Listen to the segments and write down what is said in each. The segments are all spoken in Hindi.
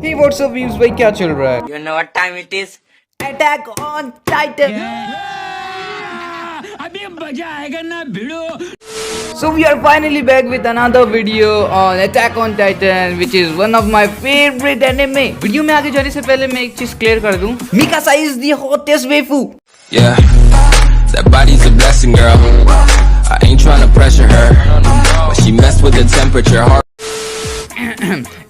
Hey, what's up views भाई, क्या चल रहा है? You know what time it is? Attack on Titan. अभी मजा आएगा ना भिड़ो। So we are finally back with another video on Attack on Titan, which is one of my favorite anime. Video में आगे जाने से पहले मैं एक चीज क्लियर कर दूं. Mikasa is the hottest waifu. Yeah, that body's a blessing, girl. I ain't trying to pressure her, but she messed with the temperature.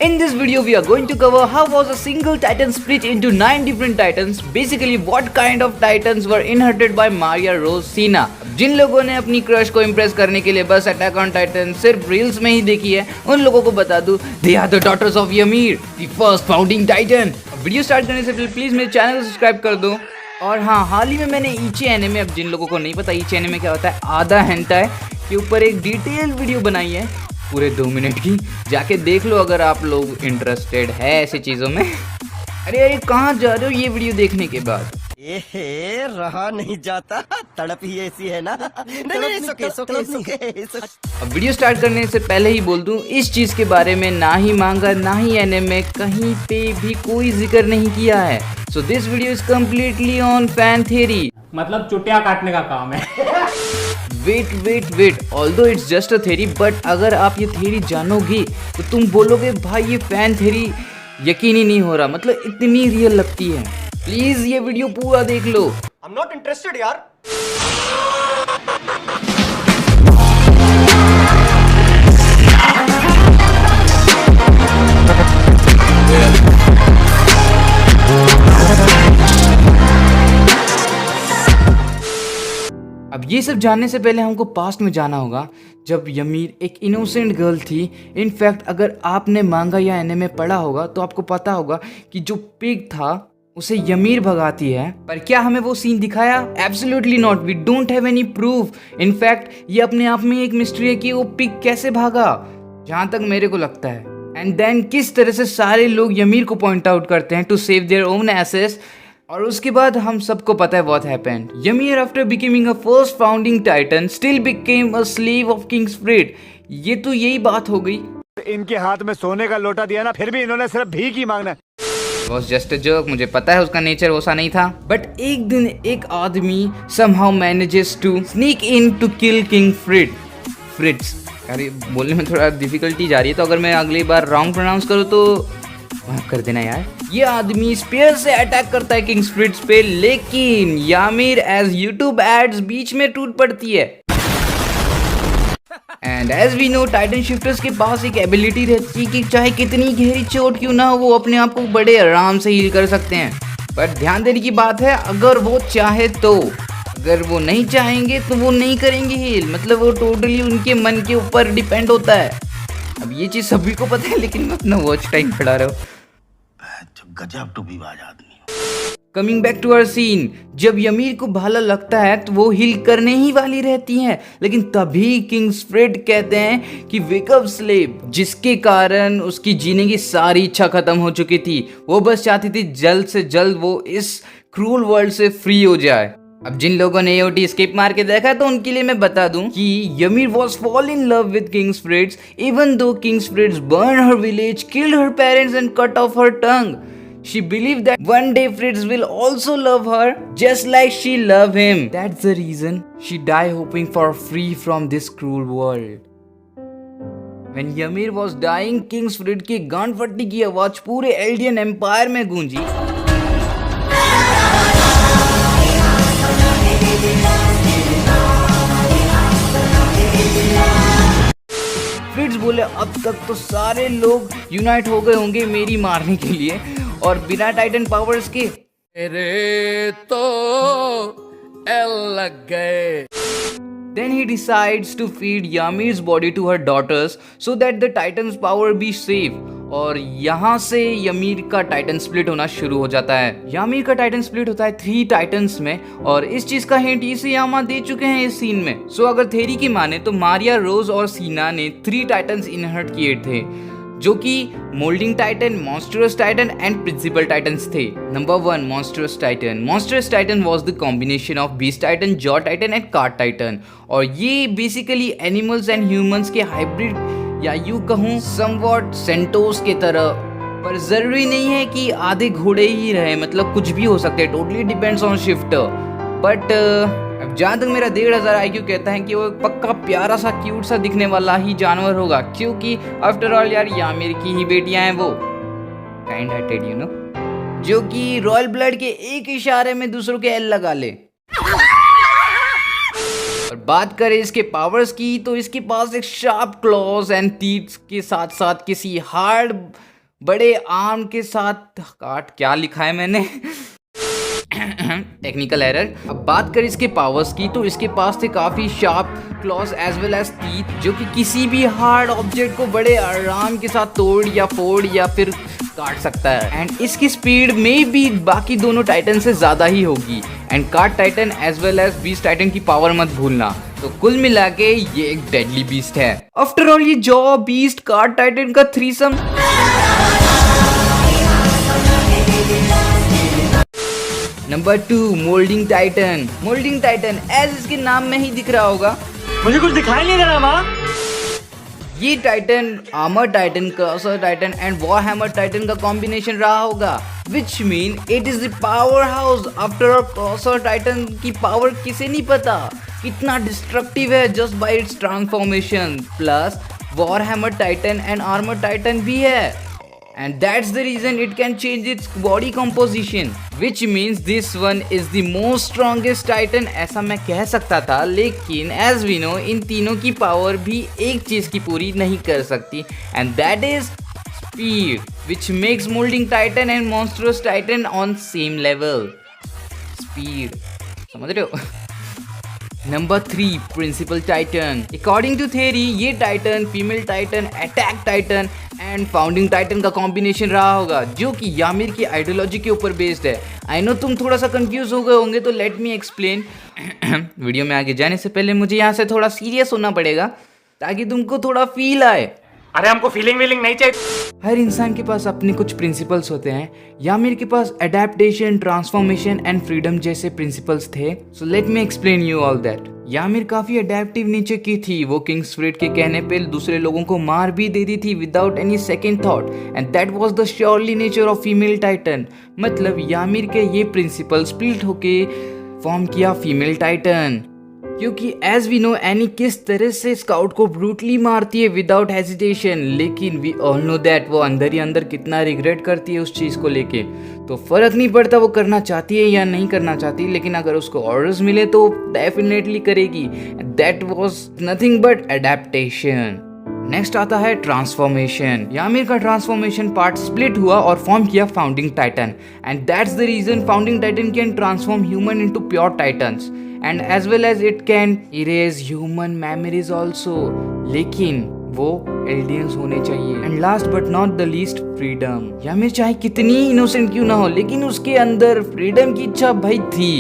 In this video we are going to cover how was a single titan split into 9 different titans. Basically what kind of titans were inherited by Maria Rose Sina. जिन लोगों ने अपनी क्रश को इम्प्रेस करने के लिए बस अटैक ऑन टाइटन सिर्फ रील्स में ही देखी है, उन लोगों को बता दूं, they are the daughters of Ymir, the first founding titan. Video start करने से पहले प्लीज मेरे चैनल को सब्सक्राइब कर दो. और हाँ, हाल ही में मैंने ईचे एनिमे, अब जिन लोगों को नहीं पता ईचे एनिमे क्या होता है, आधा हेंटाई के ऊपर एक डिटेल वीडियो बनाई है पूरे 2 मिनट की. जाके देख लो अगर आप लोग इंटरेस्टेड है ऐसी चीज़ों में. अरे कहाँ जा रहे हो ये वीडियो देखने के बाद? रहा नहीं जाता, तड़प ही ऐसी है ना. नहीं, अब वीडियो स्टार्ट करने से पहले ही बोल दूं, इस चीज़ के बारे में ना ही मांगा ना ही एनिमे कहीं पे भी कोई जिक्र नहीं किया है. So this video is completely on fan theory. मतलब चुटिया काटने का काम है. Wait although it's just a theory, but अगर आप ये थ्योरी जानोगे तो तुम बोलोगे भाई ये फैन थ्योरी यकीन ही नहीं हो रहा, मतलब इतनी रियल लगती है. प्लीज ये वीडियो पूरा देख लो. I'm not interested यार. अब ये सब जानने से पहले हमको पास्ट में जाना होगा, जब ymir एक इनोसेंट गर्ल थी. इनफैक्ट अगर आपने मांगा या एनिमे पढ़ा होगा तो आपको पता होगा कि जो पिग था उसे ymir भगाती है. पर क्या हमें वो सीन दिखाया? Absolutely not. We don't have any proof. In fact ये अपने आप में एक मिस्ट्री है कि वो पिग कैसे भागा, जहाँ तक मेरे को लगता है. एंड देन किस तरह से सारे लोग ymir को पॉइंट आउट करते हैं to save their own asses. और उसके बाद हम सबको पता है what happened. ymir after becoming a first founding titan still became a slave of king Fritz. ये तो यही बात हो गई. इनके हाथ में सोने का लोटा दिया ना, फिर भी इन्होंने सिर्फ भीख ही मांगना. Was just a joke. मुझे पता है उसका नेचर वैसा नहीं था. बट एक दिन एक आदमी somehow manages to sneak in to kill King Fritz. अरे बोलने में थोड़ा डिफिकल्टी जा रही है, तो अगर मैं अगली बार रॉन्ग प्रोनाउंस करूँ तो माफ कर देना यार. ये आदमी स्पेयर से अटैक करता है किंग फ्रिट्ज पे, लेकिन ymir एज यूट्यूब एड्स बीच में टूट पड़ती है. And as we know titan shifters के पास एक एबिलिटी रहती है कि चाहे कितनी गहरी चोट क्यों ना हो, वो अपने आप को बड़े आराम से हील कर सकते हैं. बट ध्यान देने की बात है, अगर वो चाहे तो. अगर वो नहीं चाहेंगे तो वो नहीं करेंगे हील. मतलब वो टोटली उनके मन के ऊपर डिपेंड होता है. अब ये चीज सभी को पता है, लेकिन मैं अपना वॉच टाइम खड़ा रहा हूँ. गजब टूबीबाज आदमी. Coming back to our scene, जब ymir को भाला लगता है तो वो हील करने ही वाली रहती हैं, लेकिन तभी किंग स्प्रिट कहते हैं कि वेक अप स्लेव, जिसके कारण उसकी जीने की सारी इच्छा खत्म हो चुकी थी. वो बस चाहती थी जल्द से जल्द वो इस क्रूल वर्ल्ड से फ्री हो जाए. अब जिन लोगों ने AOT स्किप मार के देखा तो उनके लिए मैं बता दूं कि ymir was fall in love with King Fritz even though King Fritz burned her village, killed her parents and cut off her tongue. She believed that one day Fritz will also love her just like she loved him. That's the reason she died hoping for free from this cruel world. When ymir was dying, King Fritz की गांड फटने की आवाज पूरे एल्डियन एम्पायर में गूंजी. फ्रिट्ज बोले अब तक तो सारे लोग यूनाइट हो गए होंगे मेरी मारने के लिए, और बिना टाइटन पावर्स के मेरे तो एल लग गए. Then he decides to feed Ymir's body to her daughters so that the Titan's power be safe. और यहाँ से ymir का टाइटन स्प्लिट होना शुरू हो जाता है. ymir का टाइटन स्प्लिट होता है 3 टाइटन्स में, और इस चीज का हिंट इसेयामा दे चुके हैं इस सीन में. सो अगर थ्योरी की माने तो मारिया रोज और सीना ने 3 टाइटन्स इनहर्ट किए थे, जो कि moulding titan, monstrous titan and principal titans थे. Number 1, monstrous titan. Monstrous titan was the combination of beast titan, jaw titan and cart titan. और ये बेसिकली एनिमल्स एंड ह्यूमंस के हाइब्रिड, या यूं कहूँ समवॉट सेंटोस के तरह पर जरूरी नहीं है कि आधे घोड़े ही रहे, मतलब कुछ भी हो सकते हैं, totally depends on shifter. But अब जहाँ तक मेरा 1500 IQ कहता है कि वो पक्का प्यारा सा क्यूट सा दिखने वाला ही जानवर होगा, क्योंकि आफ्टर ऑल यार यामिर की ही बेटियां हैं वो, काइंड हार्टेड यू नो, जो कि रॉयल ब्लड के एक इशारे में दूसरों के एल लगा ले। और बात करें इसके पावर्स की, तो इसके पास एक शार्प क्लॉज एंड टीथ के साथ साथ किसी हार्ड बड़े आर्म के साथ काट, क्या लिखा है मैंने टेक्निकल एरर। अब बात करें इसके पावर्स की, तो इसके पास थे काफी sharp claws as well as teeth, जो कि किसी भी हार्ड ऑब्जेक्ट को बड़े आराम के साथ तोड़ या फोड़ या फिर काट सकता है। एंड इसकी स्पीड में भी बाकी दोनों टाइटन से ज्यादा ही होगी। And cart titan as well as beast titan की पावर मत भूलना। तो कुल मिला के ये एक डेडली बीस्ट है। आफ्टर ऑल ये जॉ बीस्ट कार्ड टाइटन का threesome. Number 2 moulding titan. Moulding titan as इसके नाम में ही दिख रहा होगा, मुझे कुछ दिखाई नहीं दे रहा माँ। ये Titan armour Titan, क्रॉसर Titan and Warhammer Titan का कॉम्बिनेशन रहा होगा, which mean it is the power house. After all क्रॉसर Titan की पावर किसे नहीं पता कितना डिस्ट्रक्टिव है just by it's transformation. Plus Warhammer Titan and armour Titan भी है, and that's the reason it can change its body composition, which means this one is the most strongest titan, ऐसा मैं कह सकता था। लेकिन as we know इन तीनों की पावर भी एक चीज की पूरी नहीं कर सकती, and that is speed, which makes molding titan and monstrous titan on same level. Speed, समझ रहे हो? Number 3 principal titan. According to theory ये titan female titan, attack titan and founding titan का कॉम्बिनेशन रहा होगा, जो कि यामिर की आइडियोलॉजी के ऊपर बेस्ड है। आई नो तुम थोड़ा सा कंफ्यूज हो गए होंगे, तो लेट मी एक्सप्लेन। वीडियो में आगे जाने से पहले मुझे यहाँ से थोड़ा सीरियस होना पड़ेगा ताकि तुमको थोड़ा फील आए। अरे हमको फीलिंग वीलिंग नहीं चाहिए। हर इंसान के पास अपने कुछ प्रिंसिपल्स होते हैं। यामिर के पास अडेप्टेशन, ट्रांसफॉर्मेशन एंड फ्रीडम जैसे प्रिंसिपल्स थे। So let me explain you all that. Ymir काफी अडेप्टिव नेचर की थी। वो किंग्स फ्रेड के कहने पे दूसरे लोगों को मार भी देती थी without any second thought, and that was the surely nature of female Titan. मतलब यामिर के ये प्रिंसिपल स्प्लिट होके फॉर्म किया फीमेल टाइटन, क्योंकि एज वी नो एनी किस तरह से स्काउट को ब्रूटली मारती है विदाउट हेजिटेशन, लेकिन वी ऑल नो दैट वो अंदर ही अंदर कितना रिग्रेट करती है उस चीज को लेके। तो फर्क नहीं पड़ता वो करना चाहती है या नहीं करना चाहती, लेकिन अगर उसको ऑर्डर्स मिले तो डेफिनेटली करेगी। That was nothing but adaptation. Next आता है ट्रांसफॉर्मेशन। यामिर का ट्रांसफॉर्मेशन पार्ट स्प्लिट हुआ और फॉर्म किया founding titan, and that's the reason founding titan can transform human into pure titans, and as well as it can erase human memories also, लेकिन वो एलियंस होने चाहिए। And last but not the least freedom. Ymir चाहे कितनी इनोसेंट क्यों ना हो, लेकिन उसके अंदर फ्रीडम की इच्छा भाई थी।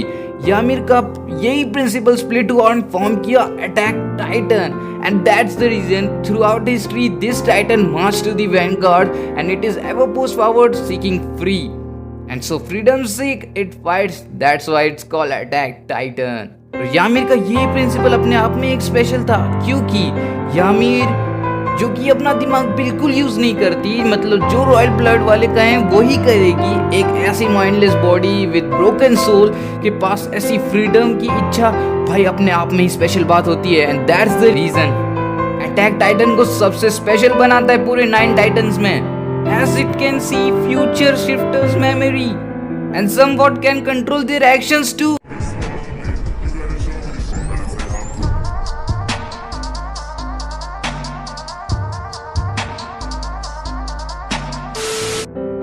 यामिर का यही प्रिंसिपल स्प्लिट हुआ और फॉर्म किया attack Titan, and that's the reason throughout history this titan marched to the vanguard and it is ever pushed forward seeking free. And so freedom's sake it fights, that's why it's called attack titan. और यामिर का ये प्रिंसिपल अपने आप में एक स्पेशल था, क्योंकि यामिर जो कि अपना दिमाग बिल्कुल यूज नहीं करती, मतलब जो रॉयल ब्लड वाले कहें वो ही करेगी। एक ऐसी mindless body with broken soul के पास ऐसी फ्रीडम की इच्छा भाई अपने आप में ही स्पेशल बात होती है, and that's the reason attack titan को सबसे स्पेशल बनाता है पूरे 9 टाइटन्स में, as it can see future shifters memory and somewhat can control their actions too.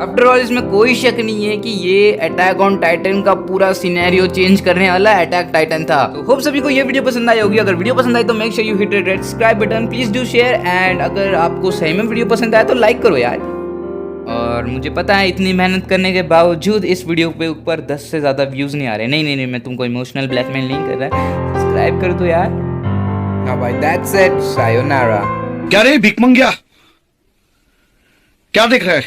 After all इसमें कोई शक नहीं है कि ये अटैक ऑन टाइटन का पूरा सिनेरियो चेंज करने वाला अटैक टाइटन था। तो होप सभी को ये वीडियो पसंद आई होगी। अगर वीडियो पसंद आई तो make sure you hit red subscribe button, please do share, and अगर आपको सही में वीडियो पसंद आया तो लाइक करो यार। और मुझे पता है इतनी मेहनत करने के बावजूद इस वीडियो पे ऊपर 10 से ज़्यादा व्यूज़ नहीं आ रहे। नहीं, मैं तुमको इमोशनल ब्लैकमेल नहीं कर रहा। सब्सक्राइब कर दो यार। नाउ बाय दैट्स इट, सायोनारा। क्या रे भिकमंगिया, क्या देख रहा है?